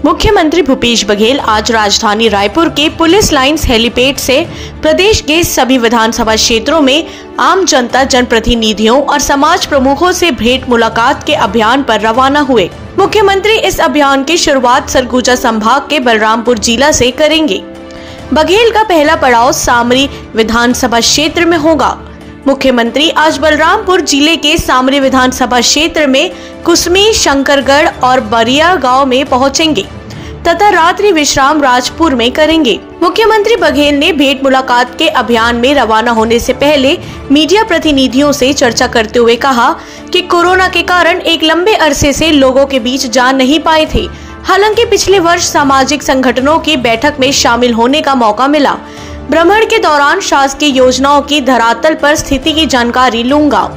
मुख्यमंत्री भूपेश बघेल आज राजधानी रायपुर के पुलिस लाइंस हेलीपैड से प्रदेश के सभी विधानसभा क्षेत्रों में आम जनता, जनप्रतिनिधियों और समाज प्रमुखों से भेंट मुलाकात के अभियान पर रवाना हुए। मुख्यमंत्री इस अभियान की शुरुआत सरगुजा संभाग के बलरामपुर जिला से करेंगे। बघेल का पहला पड़ाव सामरी विधानसभा क्षेत्र में होगा। मुख्यमंत्री आज बलरामपुर जिले के सामरी विधानसभा क्षेत्र में कुसमी, शंकरगढ़ और बरिया गांव में पहुंचेंगे तथा रात्रि विश्राम राजपुर में करेंगे। मुख्यमंत्री बघेल ने भेंट मुलाकात के अभियान में रवाना होने से पहले मीडिया प्रतिनिधियों से चर्चा करते हुए कहा कि कोरोना के कारण एक लंबे अरसे से लोगों के बीच जा नहीं पाए थे। हालांकि पिछले वर्ष सामाजिक संगठनों की बैठक में शामिल होने का मौका मिला। भ्रमण के दौरान शासकीय योजनाओं की धरातल पर स्थिति की जानकारी लूंगा।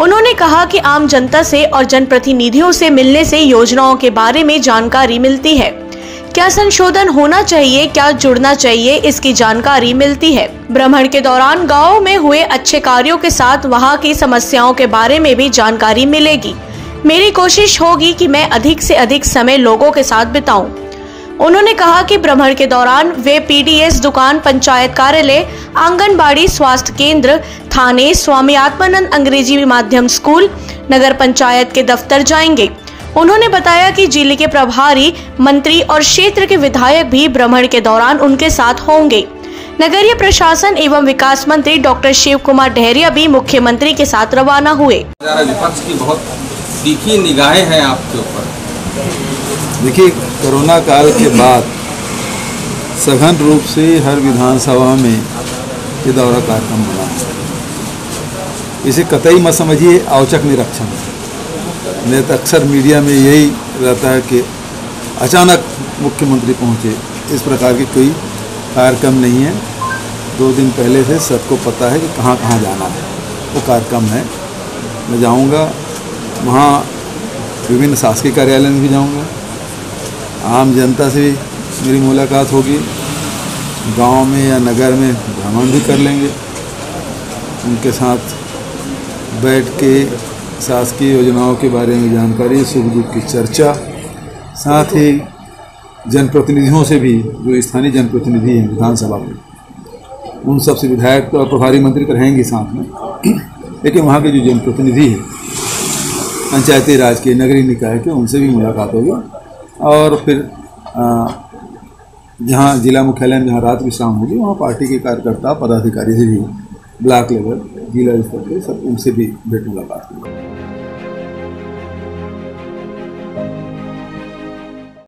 उन्होंने कहा कि आम जनता से और जनप्रतिनिधियों से मिलने से योजनाओं के बारे में जानकारी मिलती है, क्या संशोधन होना चाहिए, क्या जुड़ना चाहिए, इसकी जानकारी मिलती है। भ्रमण के दौरान गाँव में हुए अच्छे कार्यों के साथ वहाँ की समस्याओं के बारे में भी जानकारी मिलेगी। मेरी कोशिश होगी कि मैं अधिक से अधिक समय लोगों के साथ बिताऊं। उन्होंने कहा कि भ्रमण के दौरान वे पीडीएस दुकान, पंचायत कार्यालय, आंगनबाड़ी, स्वास्थ्य केंद्र, थाने, स्वामी आत्मानंद अंग्रेजी माध्यम स्कूल, नगर पंचायत के दफ्तर जाएंगे। उन्होंने बताया कि जिले के प्रभारी मंत्री और क्षेत्र के विधायक भी भ्रमण के दौरान उनके साथ होंगे। नगरीय प्रशासन एवं विकास मंत्री डॉक्टर शिव कुमार डहरिया भी मुख्यमंत्री के साथ रवाना हुए। विपक्ष की बहुत तीखी निगाहें हैं आपके ऊपर। देखिए, कोरोना काल के बाद सघन रूप से हर विधानसभा में ये दौरा कार्यक्रम बना है। इसे कतई मत समझिए औचक निरीक्षण। नहीं तो अक्सर मीडिया में यही रहता है कि अचानक मुख्यमंत्री पहुंचे, इस प्रकार की कोई कार्यक्रम नहीं है। 2 दिन पहले से सबको पता है कि कहाँ कहाँ जाना है, वो कार्यक्रम है। मैं जाऊंगा वहाँ, विभिन्न शासकीय कार्यालय में भी जाऊंगा, आम जनता से भी मेरी मुलाकात होगी, गांव में या नगर में भ्रमण भी कर लेंगे, उनके साथ बैठ के शासकीय योजनाओं के बारे में जानकारी, सुख दुख की चर्चा, साथ ही जनप्रतिनिधियों से भी, जो स्थानीय जनप्रतिनिधि हैं विधानसभा में, उन सब से, विधायक और प्रभारी मंत्री तो रहेंगे साथ में, लेकिन वहाँ के जो जनप्रतिनिधि हैं पंचायती राज के, नगरीय निकाय के, उनसे भी मुलाकात होगी। और फिर जहाँ जिला मुख्यालय में जहाँ रात विश्राम होगी, वहाँ पार्टी के कार्यकर्ता, पदाधिकारी से भी, ब्लॉक लेवल, जिला स्तर के सब, उनसे भी भेंट मुलाकात होगी।